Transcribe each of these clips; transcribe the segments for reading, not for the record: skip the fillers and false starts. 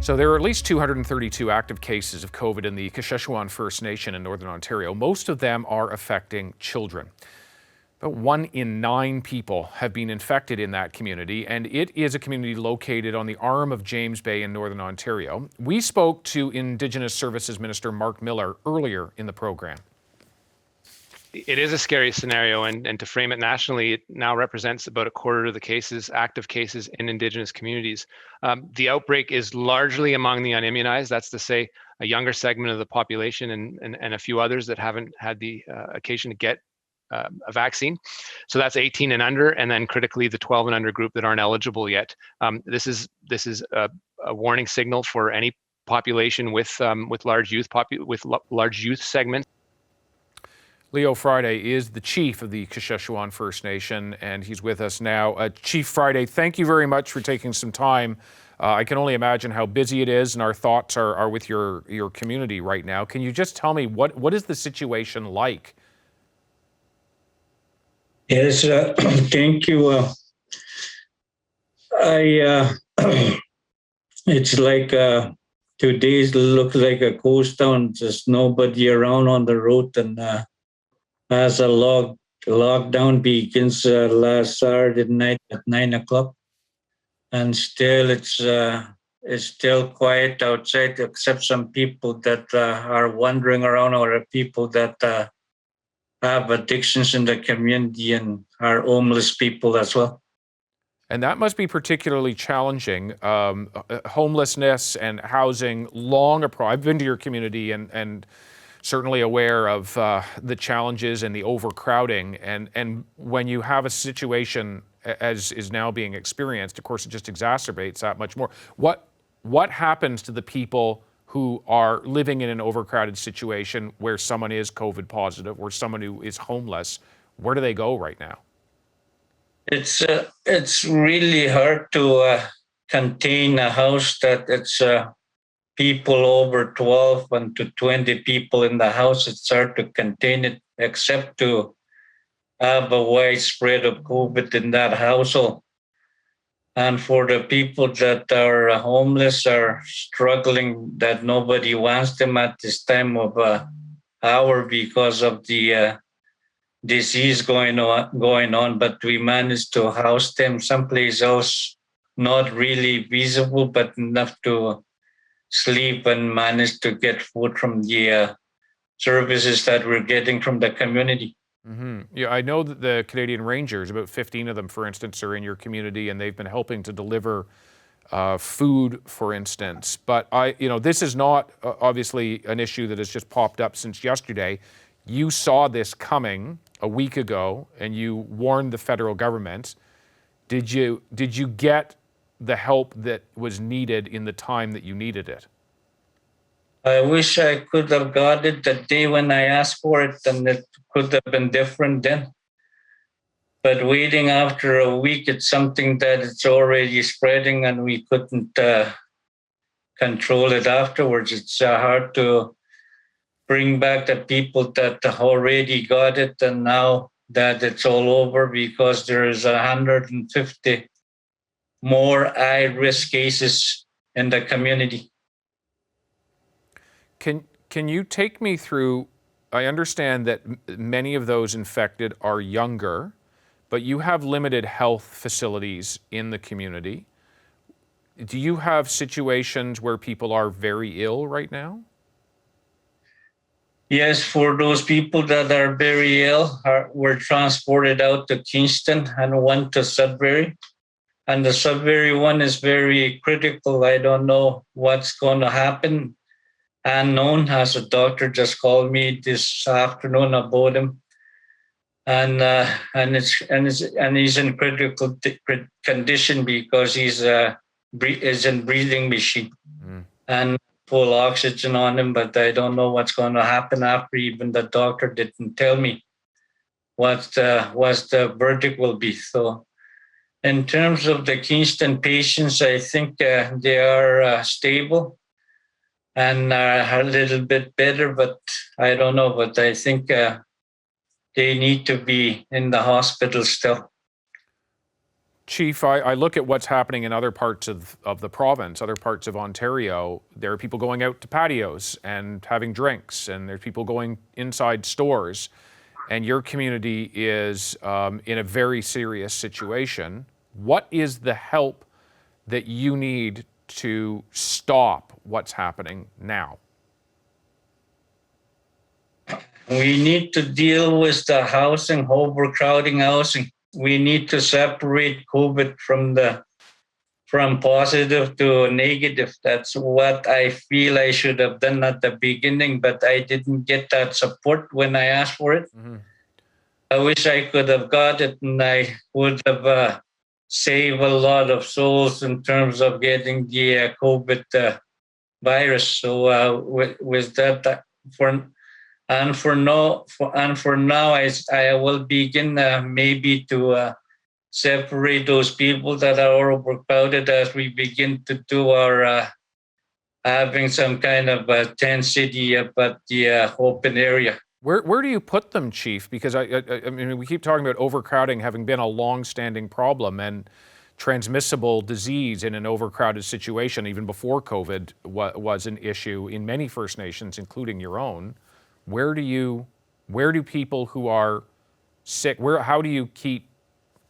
So there are at least 232 active cases of COVID in the Kashechewan First Nation in Northern Ontario. Most of them are affecting children. About 1 in 9 people have been infected in that community, and it is a community located on the arm of James Bay in Northern Ontario. We spoke to Indigenous Services Minister Mark Miller earlier in the program. It is a scary scenario, and to frame it nationally, it now represents about a quarter of the cases, active cases in Indigenous communities. The outbreak is largely among the unimmunized, that's to say a younger segment of the population and a few others that haven't had the occasion to get a vaccine. So that's 18 and under, and then critically the 12 and under group that aren't eligible yet. This is a warning signal for any population with large youth segments. Leo Friday is the chief of the Kashechewan First Nation, and he's with us now. Chief Friday, thank you very much for taking some time. I can only imagine how busy it is, and our thoughts are with your community right now. Can you just tell me what is the situation like? Yes, thank you. It's like 2 days look like a ghost town. There's nobody around on the road, and as a lockdown begins last Saturday night at 9 o'clock, and still it's still quiet outside, except some people that are wandering around, or people that have addictions in the community and are homeless people as well. And that must be particularly challenging. Homelessness and housing, I've been to your community and certainly aware of the challenges and the overcrowding. And when you have a situation as is now being experienced, of course, it just exacerbates that much more. What happens to the people who are living in an overcrowded situation where someone is COVID positive or someone who is homeless? Where do they go right now? It's really hard to contain a house that it's people over 12 and to 20 people in the house. It's hard to contain it, except to have a widespread of COVID in that household. And for the people that are homeless or struggling, that nobody wants them at this time of hour because of the disease going on. But we managed to house them someplace else, not really visible, but enough to sleep and manage to get food from the services that we're getting from the community. Mm-hmm. Yeah, I know that the Canadian Rangers, about 15 of them, for instance, are in your community, and they've been helping to deliver food, for instance. But this is not obviously an issue that has just popped up since yesterday. You saw this coming a week ago, and you warned the federal government. Did you get the help that was needed in the time that you needed it? I wish I could have got it the day when I asked for it, and it could have been different then. But waiting after a week, it's something that it's already spreading, and we couldn't control it afterwards. It's hard to bring back the people that already got it, and now that it's all over, because there's 150 more high-risk cases in the community. Can you take me through, I understand that many of those infected are younger, but you have limited health facilities in the community. Do you have situations where people are very ill right now? Yes, for those people that are very ill, were transported out to Kingston and one to Sudbury. And the Sudbury one is very critical. I don't know what's going to happen. Unknown, as a doctor just called me this afternoon about him, and he's in critical condition because he's in breathing machine and full oxygen on him. But I don't know what's going to happen after. Even the doctor didn't tell me what the verdict will be. So, in terms of the Kingston patients, I think they are stable and a little bit better, but I don't know. But I think they need to be in the hospital still. Chief, I look at what's happening in other parts of the province, other parts of Ontario. There are people going out to patios and having drinks, and there's people going inside stores. And your community is in a very serious situation. What is the help that you need to stop what's happening now? We need to deal with the housing, overcrowding housing. We need to separate COVID from positive to negative. That's what I feel I should have done at the beginning, but I didn't get that support when I asked for it. Mm-hmm. I wish I could have got it, and I would have saved a lot of souls in terms of getting the COVID virus. So with that, for now, I will begin maybe to separate those people that are overcrowded as we begin to do our having some kind of tent city up at the open area. Where do you put them, Chief? Because I mean, we keep talking about overcrowding having been a long-standing problem and transmissible disease in an overcrowded situation, even before COVID was an issue in many First Nations, including your own. Where do people who are sick, how do you keep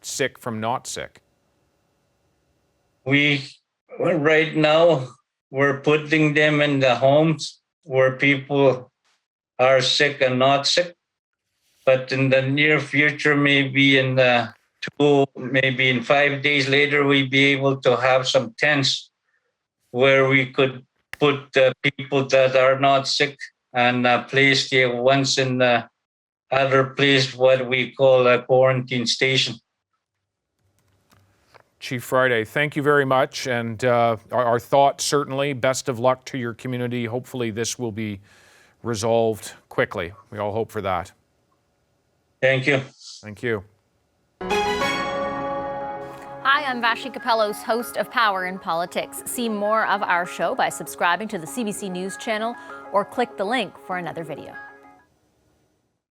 sick from not sick? Right now, we're putting them in the homes where people are sick and not sick. But in the near future, maybe in 5 days later, we'll be able to have some tents where we could put people that are not sick and place the ones in other place, what we call a quarantine station. Chief Friday, thank you very much. And our thoughts, certainly, best of luck to your community. Hopefully this will be resolved quickly. We all hope for that. Thank you. Thank you. Hi, I'm Vashi Capellos, host of Power in Politics. See more of our show by subscribing to the CBC News channel or click the link for another video.